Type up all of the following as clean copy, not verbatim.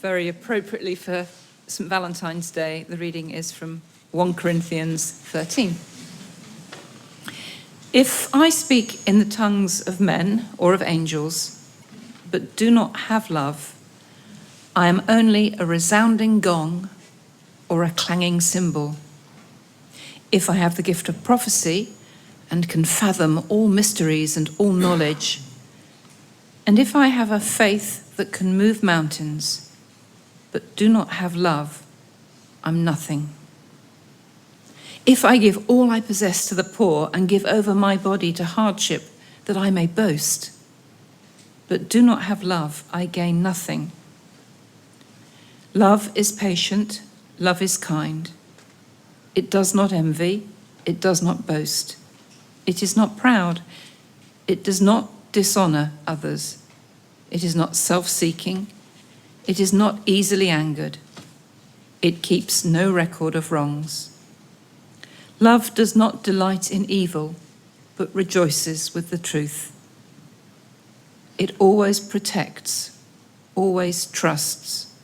Very appropriately for St. Valentine's Day, the reading is from 1 Corinthians 13. If I speak in the tongues of men or of angels, but do not have love, I am only a resounding gong or a clanging cymbal. If I have the gift of prophecy and can fathom all mysteries and all knowledge, and if I have a faith that can move mountains, but do not have love, I'm nothing. If I give all I possess to the poor and give over my body to hardship that I may boast, but do not have love, I gain nothing. Love is patient, love is kind. It does not envy, it does not boast. It is not proud, it does not dishonor others. It is not self-seeking, it is not easily angered. It keeps no record of wrongs. Love does not delight in evil, but rejoices with the truth. It always protects, always trusts,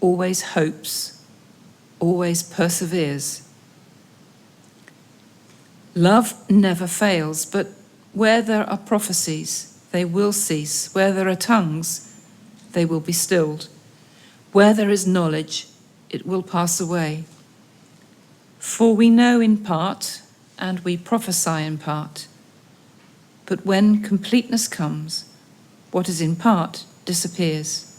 always hopes, always perseveres. Love never fails, but where there are prophecies, they will cease. Where there are tongues, they will be stilled. Where there is knowledge, it will pass away. For we know in part, and we prophesy in part. But when completeness comes, what is in part disappears.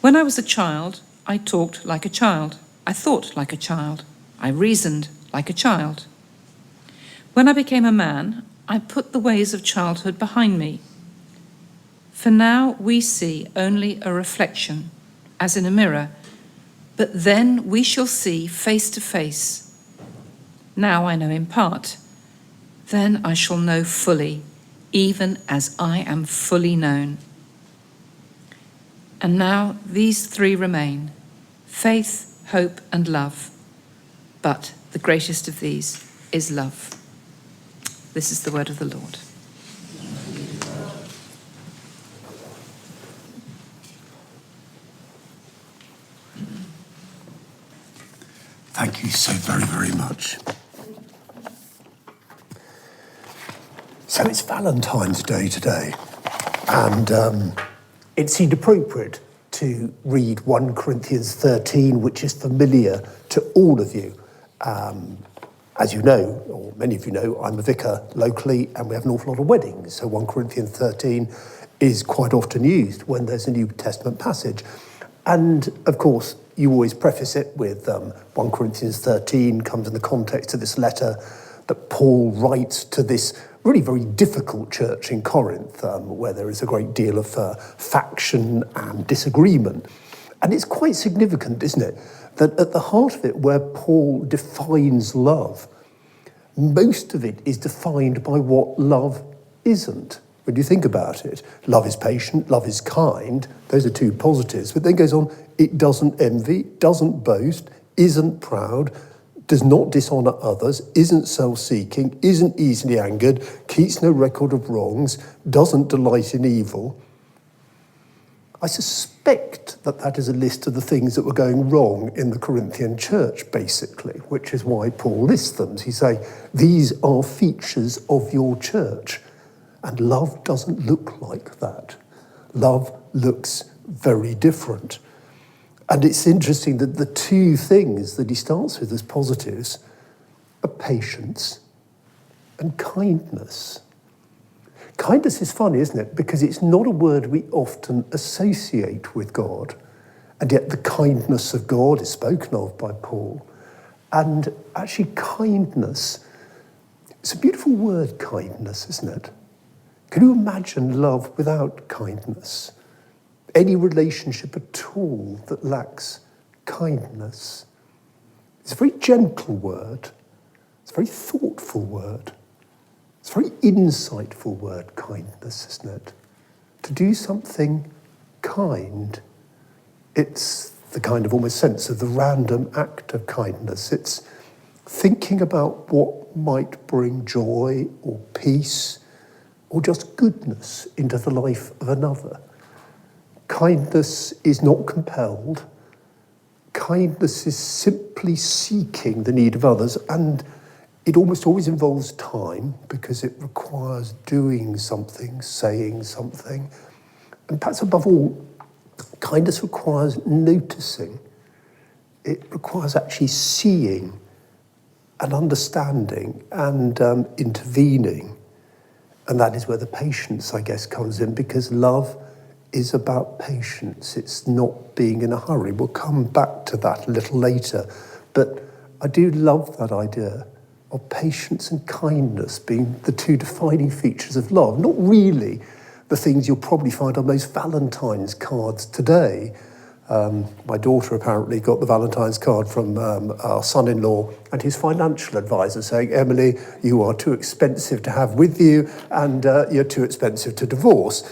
When I was a child, I talked like a child. I thought like a child. I reasoned like a child. When I became a man, I put the ways of childhood behind me. For now we see only a reflection, as in a mirror, but then we shall see face to face. Now I know in part, then I shall know fully, even as I am fully known. And now these three remain: faith, hope, and love. But the greatest of these is love. This is the word of the Lord. Thank you so very, very much. So it's Valentine's Day today, and it seemed appropriate to read 1 Corinthians 13, which is familiar to all of you. As you know, or many of you know, I'm a vicar locally, and we have an awful lot of weddings. So 1 Corinthians 13 is quite often used when there's a New Testament passage. And of course, you always preface it with 1 Corinthians 13 comes in the context of this letter that Paul writes to this really very difficult church in Corinth, where there is a great deal of faction and disagreement. And it's quite significant, isn't it, that at the heart of it, where Paul defines love, most of it is defined by what love isn't. When you think about it, love is patient, love is kind, those are two positives, but then goes on, it doesn't envy, doesn't boast, isn't proud, does not dishonor others, isn't self-seeking, isn't easily angered, keeps no record of wrongs, doesn't delight in evil. I suspect that that is a list of the things that were going wrong in the Corinthian church, basically, which is why Paul lists them. He's saying, these are features of your church. And love doesn't look like that. Love looks very different. And it's interesting that the two things that he starts with as positives are patience and kindness. Kindness is funny, isn't it? Because it's not a word we often associate with God. And yet the kindness of God is spoken of by Paul. And actually kindness, it's a beautiful word, kindness, isn't it? Can you imagine love without kindness? Any relationship at all that lacks kindness? It's a very gentle word. It's a very thoughtful word. It's a very insightful word, kindness, isn't it? To do something kind. It's the kind of almost sense of the random act of kindness. It's thinking about what might bring joy or peace or just goodness into the life of another. Kindness is not compelled. Kindness is simply seeking the need of others, and it almost always involves time because it requires doing something, saying something. And perhaps above all, kindness requires noticing. It requires actually seeing and understanding and intervening. And that is where the patience, I guess, comes in, because love is about patience. It's not being in a hurry. We'll come back to that a little later. But I do love that idea of patience and kindness being the two defining features of love. Not really the things you'll probably find on most Valentine's cards today. My daughter apparently got the Valentine's card from our son-in-law and his financial advisor saying, Emily, you are too expensive to have with you and you're too expensive to divorce.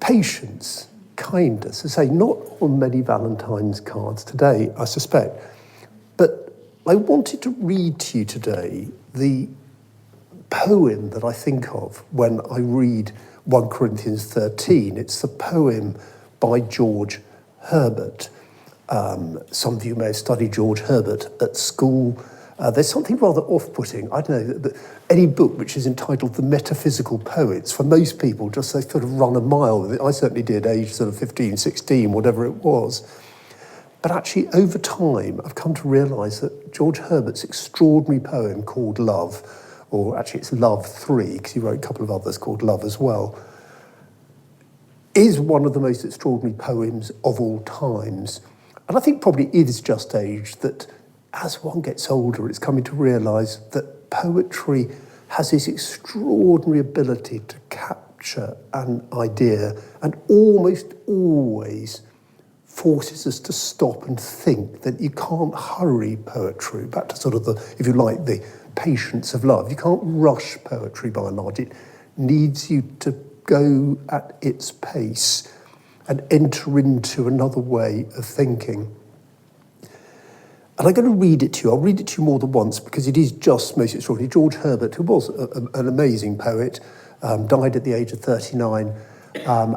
Patience, kindness, I say, not on many Valentine's cards today, I suspect. But I wanted to read to you today the poem that I think of when I read 1 Corinthians 13. It's the poem by George Herbert. Some of you may have studied George Herbert at school. There's something rather off-putting. I don't know, that any book which is entitled The Metaphysical Poets, for most people, just they sort of run a mile with it. I certainly did, age sort of 15, 16, whatever it was. But actually, over time, I've come to realise that George Herbert's extraordinary poem called Love, or actually it's Love 3, because he wrote a couple of others called Love as well, is one of the most extraordinary poems of all times. And I think probably it is just age that as one gets older, it's coming to realise that poetry has this extraordinary ability to capture an idea and almost always forces us to stop and think that you can't hurry poetry. Back to sort of the, if you like, the patience of love. You can't rush poetry by and large. It needs you to go at its pace and enter into another way of thinking. And I'm going to read it to you. I'll read it to you more than once because it is just most extraordinary. George Herbert, who was an amazing poet, died at the age of 39,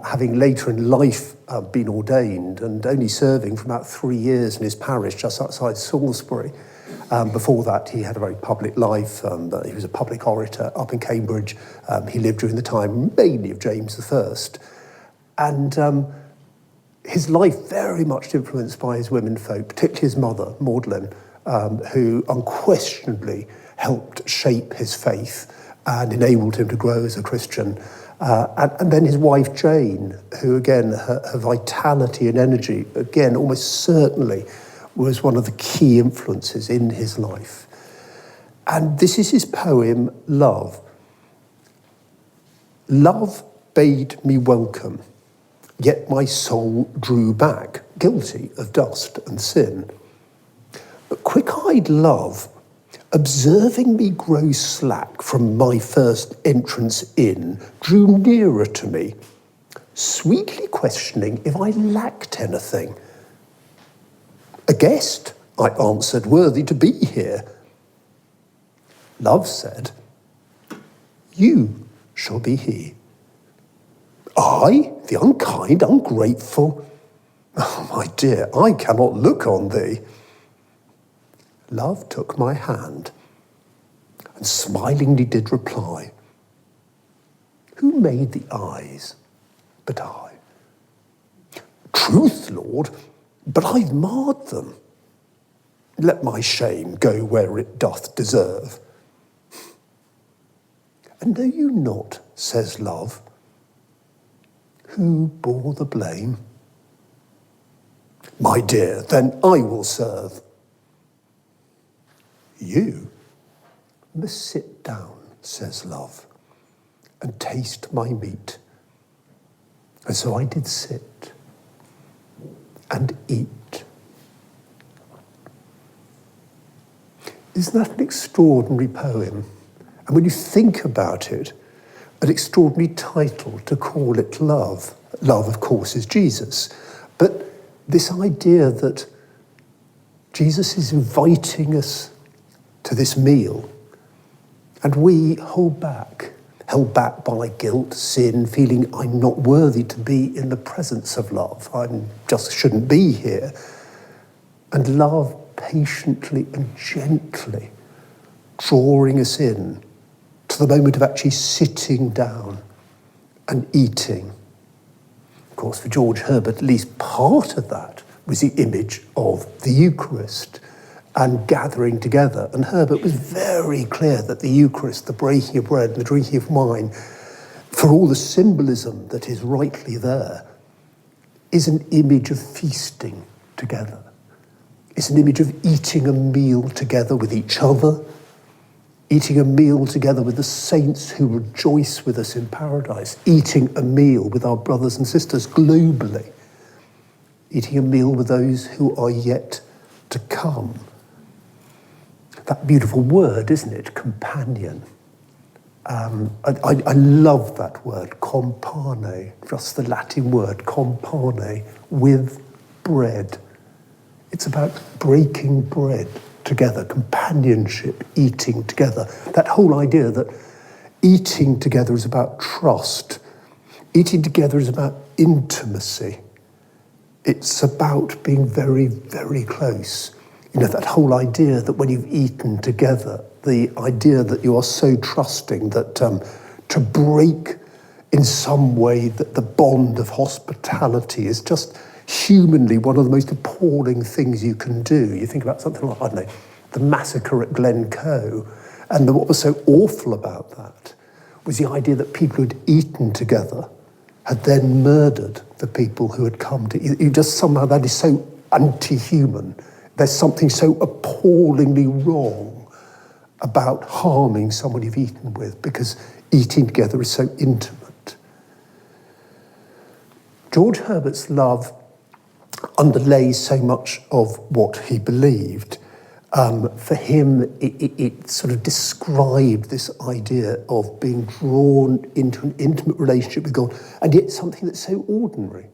having later in life been ordained and only serving for about 3 years in his parish just outside Salisbury. Before that, he had a very public life. He was a public orator up in Cambridge. He lived during the time mainly of James I. And his life very much influenced by his womenfolk, particularly his mother, Magdalene, who unquestionably helped shape his faith and enabled him to grow as a Christian. And then his wife, Jane, who, again, her vitality and energy, again, almost certainly was one of the key influences in his life. And this is his poem, Love. Love bade me welcome, yet my soul drew back, guilty of dust and sin. But quick-eyed love, observing me grow slack from my first entrance in, drew nearer to me, sweetly questioning if I lacked anything. A guest, I answered, worthy to be here. Love said, you shall be he. I, the unkind, ungrateful? Oh, my dear, I cannot look on thee. Love took my hand and smilingly did reply, who made the eyes but I? Truth, Lord, but I've marred them. Let my shame go where it doth deserve. And know you not, says love, who bore the blame? My dear, then I will serve. You must sit down, says love, and taste my meat. And so I did sit and eat. Isn't that an extraordinary poem? And when you think about it, an extraordinary title to call it Love. Love, of course, is Jesus. But this idea that Jesus is inviting us to this meal and we hold back held back by guilt, sin, feeling I'm not worthy to be in the presence of love. I just shouldn't be here. And love patiently and gently drawing us in to the moment of actually sitting down and eating. Of course, for George Herbert, at least part of that was the image of the Eucharist and gathering together. And Herbert was very clear that the Eucharist, the breaking of bread and the drinking of wine, for all the symbolism that is rightly there, is an image of feasting together. It's an image of eating a meal together with each other, eating a meal together with the saints who rejoice with us in paradise, eating a meal with our brothers and sisters globally, eating a meal with those who are yet to come. That beautiful word, isn't it? Companion. I love that word, compane, just the Latin word, compane, with bread. It's about breaking bread together, companionship, eating together. That whole idea that eating together is about trust. Eating together is about intimacy. It's about being very, very close. You know, that whole idea that when you've eaten together, the idea that you are so trusting that to break in some way that the bond of hospitality is just humanly one of the most appalling things you can do. You think about something like, I don't know, the massacre at Glencoe, and what was so awful about that was the idea that people who'd eaten together had then murdered the people who had come to eat. You just somehow, that is so anti-human. There's something so appallingly wrong about harming someone you've eaten with, because eating together is so intimate. George Herbert's love underlays so much of what he believed. For him, it sort of described this idea of being drawn into an intimate relationship with God, and yet something that's so ordinary.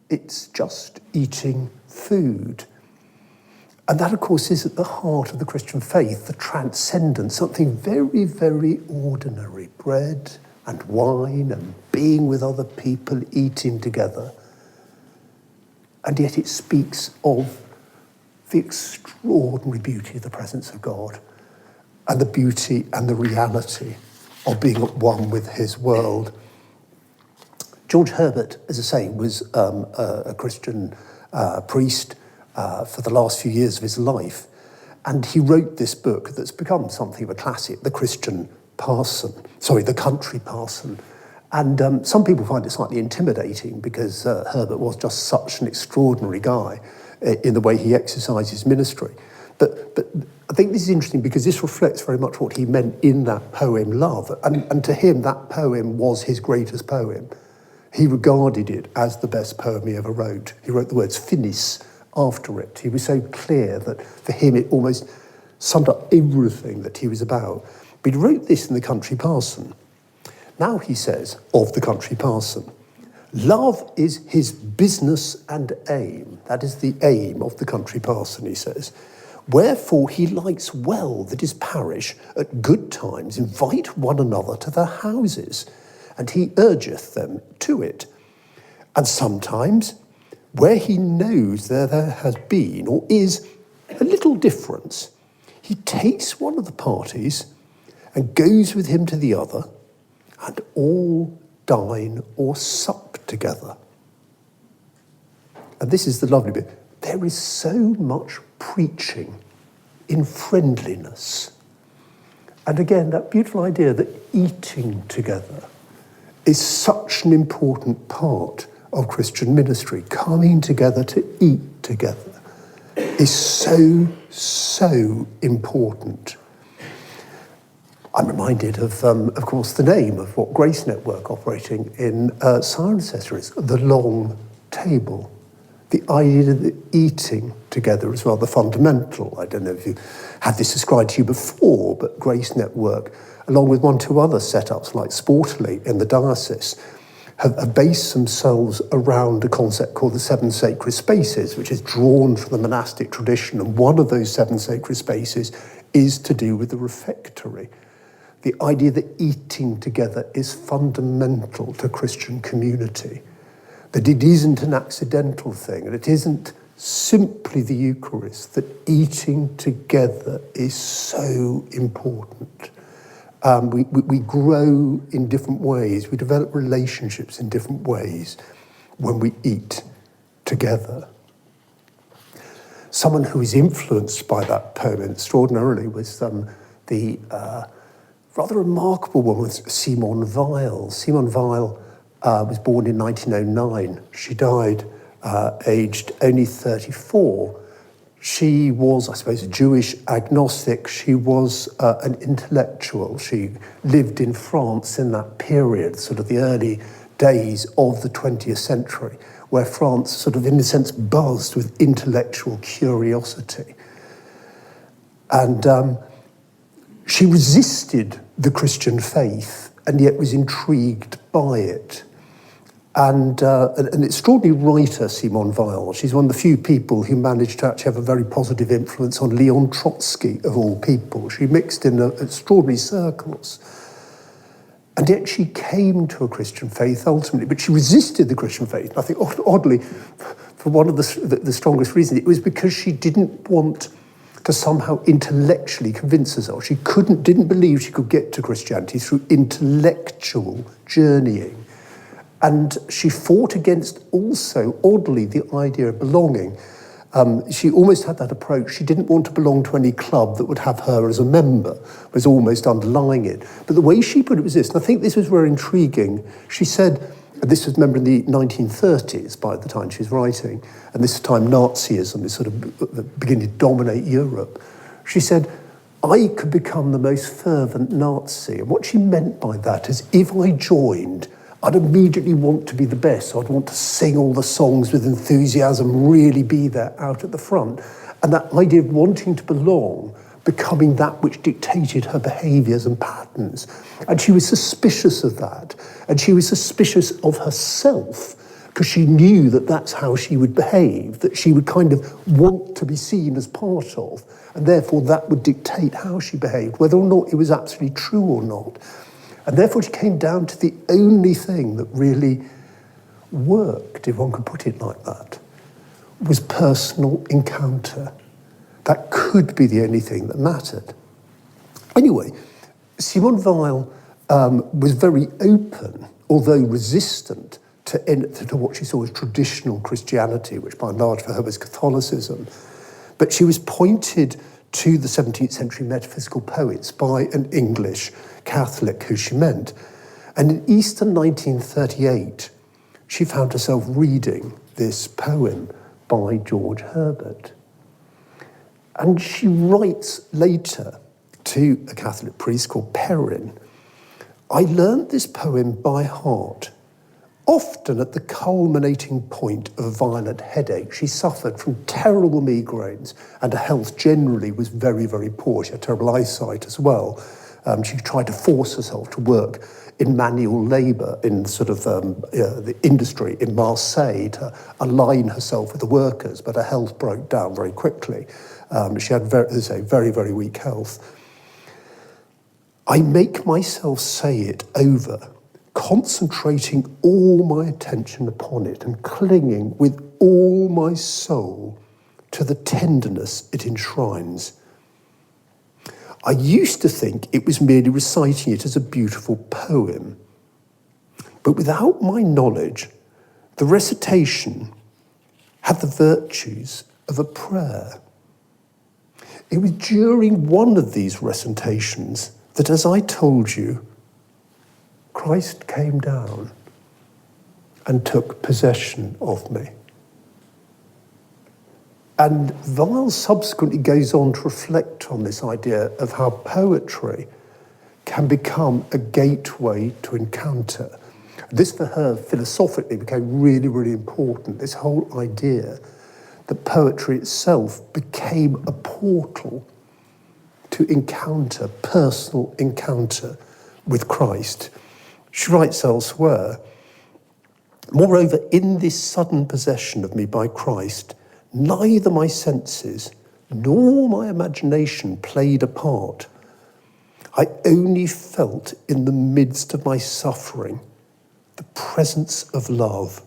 It's just eating food. And that, of course, is at the heart of the Christian faith, the transcendence, something very, very ordinary. Bread and wine and being with other people, eating together. And yet it speaks of the extraordinary beauty of the presence of God and the beauty and the reality of being at one with his world. George Herbert, as I say, was a Christian priest for the last few years of his life. And he wrote this book that's become something of a classic, The Country Parson. And some people find it slightly intimidating because Herbert was just such an extraordinary guy in the way he exercised his ministry. But I think this is interesting because this reflects very much what he meant in that poem, Love. And to him, that poem was his greatest poem. He regarded it as the best poem he ever wrote. He wrote the words finis after it. He was so clear that for him it almost summed up everything that he was about. But he wrote this in The Country Parson. Now he says of The Country Parson, love is his business and aim. That is the aim of the country parson, he says. Wherefore he likes well that his parish at good times invite one another to their houses, and he urgeth them to it. And sometimes, where he knows there has been or is a little difference, he takes one of the parties and goes with him to the other, and all dine or sup together. And this is the lovely bit. There is so much preaching in friendliness. And again, that beautiful idea that eating together is such an important part of Christian ministry. Coming together to eat together is so, so important. I'm reminded of course, the name of what Grace Network operating in Cirencester is, the long table. The idea that eating together is rather fundamental. I don't know if you had this described to you before, but Grace Network, along with 1 or 2 other setups like Sportly in the diocese, have based themselves around a concept called the 7 sacred spaces, which is drawn from the monastic tradition. And one of those 7 sacred spaces is to do with the refectory. the idea that eating together is fundamental to Christian community, that it isn't an accidental thing, and it isn't simply the Eucharist, that eating together is so important. We grow in different ways, we develop relationships in different ways when we eat together. Someone who is influenced by that poem extraordinarily was the rather remarkable woman, Simone Weil. Simone Weil was born in 1909. She died aged only 34. She was, I suppose, a Jewish agnostic. She was an intellectual. She lived in France in that period, sort of the early days of the 20th century, where France sort of, in a sense, buzzed with intellectual curiosity. And she resisted the Christian faith and yet was intrigued by it. And an extraordinary writer, Simone Weil. She's one of the few people who managed to actually have a very positive influence on Leon Trotsky, of all people. She mixed in extraordinary circles. And yet she came to a Christian faith ultimately, but she resisted the Christian faith. And I think, oddly, for one of the strongest reasons, it was because she didn't want to somehow intellectually convince herself. She didn't believe she could get to Christianity through intellectual journeying. And she fought against also, oddly, the idea of belonging. She almost had that approach. She didn't want to belong to any club that would have her as a member, was almost underlying it. But the way she put it was this, and I think this was very intriguing. She said, and this was, remember, in the 1930s by the time she was writing, and this time Nazism is sort of beginning to dominate Europe. She said, I could become the most fervent Nazi. And what she meant by that is if I joined, I'd immediately want to be the best. So I'd want to sing all the songs with enthusiasm, really be there out at the front. And that idea of wanting to belong, becoming that which dictated her behaviours and patterns. And she was suspicious of that. And she was suspicious of herself because she knew that that's how she would behave, that she would kind of want to be seen as part of. And therefore that would dictate how she behaved, whether or not it was absolutely true or not. And therefore she came down to the only thing that really worked, if one could put it like that, was personal encounter. That could be the only thing that mattered. Anyway, Simone Weil was very open, although resistant, to what she saw as traditional Christianity, which by and large for her was Catholicism. But she was pointed to the 17th century metaphysical poets by an English Catholic who she meant. And in Easter 1938, she found herself reading this poem by George Herbert. And she writes later to a Catholic priest called Perrin, I learned this poem by heart, often at the culminating point of a violent headache. She suffered from terrible migraines and her health generally was very, very poor. She had terrible eyesight as well. She tried to force herself to work in manual labour in sort of the industry in Marseille to align herself with the workers, but her health broke down very quickly. She had, very, very weak health. I make myself say it over, concentrating all my attention upon it and clinging with all my soul to the tenderness it enshrines. I used to think it was merely reciting it as a beautiful poem, but without my knowledge, the recitation had the virtues of a prayer. It was during one of these recitations that, as I told you, Christ came down and took possession of me. And Weil subsequently goes on to reflect on this idea of how poetry can become a gateway to encounter. This, for her, philosophically became really, really important, this whole idea that poetry itself became a portal to encounter, personal encounter with Christ. She writes elsewhere, moreover, in this sudden possession of me by Christ, neither my senses nor my imagination played a part. I only felt in the midst of my suffering the presence of love,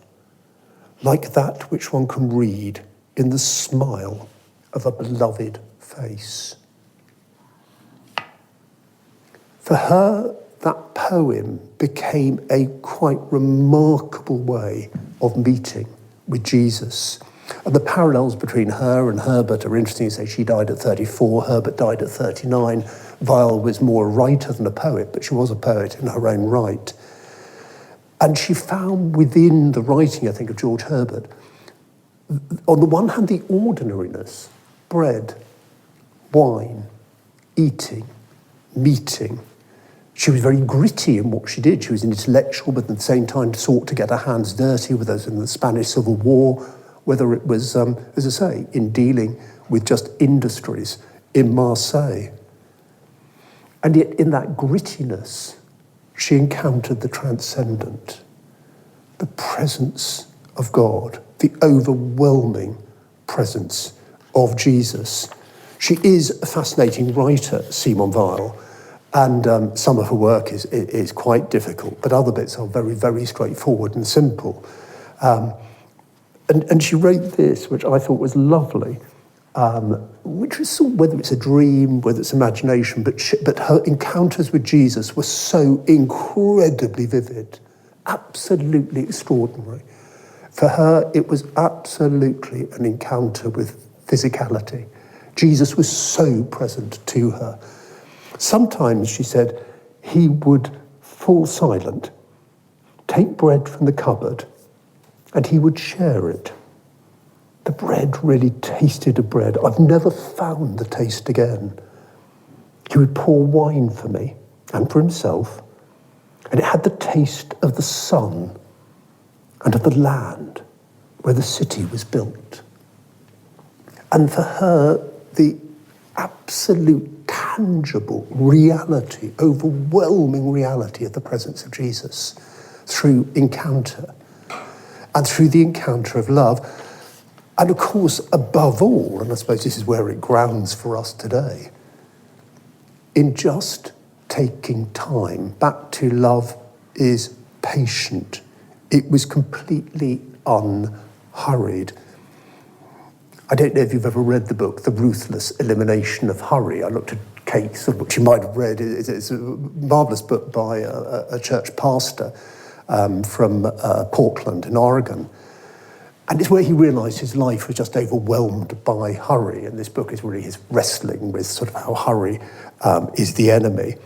like that which one can read in the smile of a beloved face. For her, that poem became a quite remarkable way of meeting with Jesus. And the parallels between her and Herbert are interesting. You say she died at 34, Herbert died at 39. Weil was more a writer than a poet, but she was a poet in her own right. And she found within the writing, I think, of George Herbert, on the one hand, the ordinariness, bread, wine, eating, meeting. She was very gritty in what she did. She was an intellectual, but at the same time sought to get her hands dirty, whether it was in the Spanish Civil War, whether it was, as I say, in dealing with just industries in Marseille. And yet in that grittiness, she encountered the transcendent, the presence of God, the overwhelming presence of Jesus. She is a fascinating writer, Simone Weil, and some of her work is quite difficult, but other bits are very, very straightforward and simple. And she wrote this, which I thought was lovely, which is sort of, whether it's a dream, whether it's imagination, but her encounters with Jesus were so incredibly vivid, absolutely extraordinary. For her, it was absolutely an encounter with physicality. Jesus was so present to her. Sometimes, she said, he would fall silent, take bread from the cupboard, and he would share it. The bread really tasted of bread. I've never found the taste again. He would pour wine for me and for himself, and it had the taste of the sun and of the land where the city was built. And for her, the absolute tangible reality, overwhelming reality of the presence of Jesus through encounter and through the encounter of love. And of course, above all, and I suppose this is where it grounds for us today, in just taking time. Back to love is patient. It was completely unhurried. I don't know if you've ever read the book, The Ruthless Elimination of Hurry. I looked at Kate, which you might have read. It's a marvellous book by a church pastor from Portland in Oregon. And it's where he realised his life was just overwhelmed by hurry. And this book is really his wrestling with sort of how hurry is the enemy.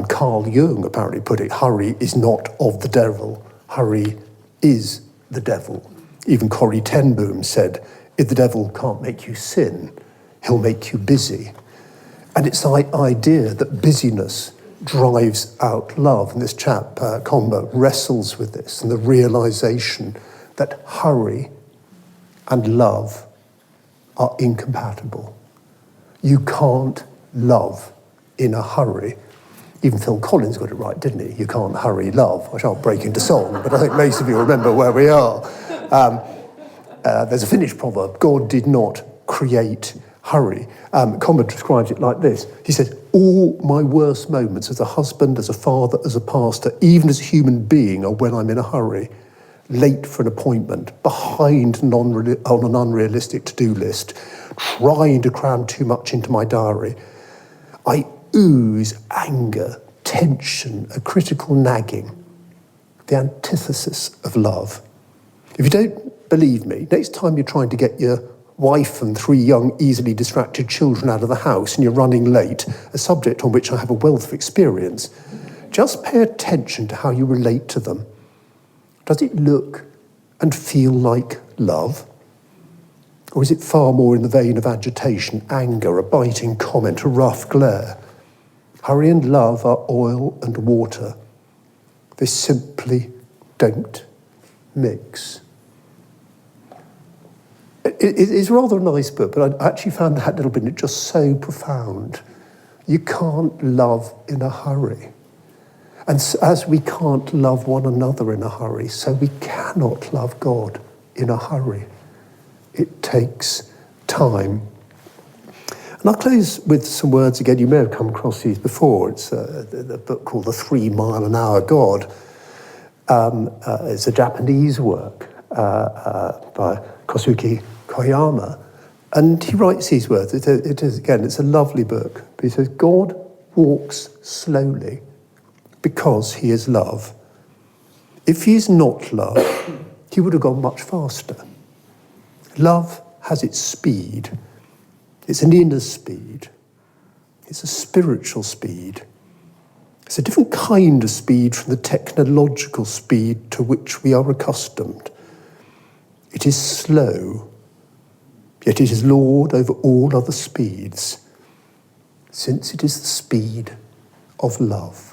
Carl Jung apparently put it, hurry is not of the devil, hurry is the devil. Even Corrie ten Boom said, if the devil can't make you sin, he'll make you busy. And it's the idea that busyness drives out love. And this chap, Comber, wrestles with this and the realisation that hurry and love are incompatible. You can't love in a hurry. Even Phil Collins got it right, didn't he? You can't hurry love. I shan't break into song, but I think most of you remember where we are. There's a Finnish proverb, God did not create hurry. Comber describes it like this. He says, all my worst moments as a husband, as a father, as a pastor, even as a human being, are when I'm in a hurry, late for an appointment, behind on an unrealistic to-do list, trying to cram too much into my diary. I ooze anger, tension, a critical nagging, the antithesis of love. If you don't believe me, next time you're trying to get your wife and 3 young, easily distracted children out of the house and you're running late, a subject on which I have a wealth of experience, just pay attention to how you relate to them. Does it look and feel like love? Or is it far more in the vein of agitation, anger, a biting comment, a rough glare? Hurry and love are oil and water. They simply don't mix. It's rather a nice book, but I actually found that little bit just so profound. You can't love in a hurry. And as we can't love one another in a hurry, so we cannot love God in a hurry. It takes time. And I'll close with some words again. You may have come across these before. It's the book called The 3 Mile an Hour God. It's a Japanese work by Kosuke Koyama. And he writes these words. It's a lovely book. But he says, God walks slowly because he is love. If he is not love, he would have gone much faster. Love has its speed. It's an inner speed. It's a spiritual speed. It's a different kind of speed from the technological speed to which we are accustomed. It is slow, yet it is Lord over all other speeds, since it is the speed of love.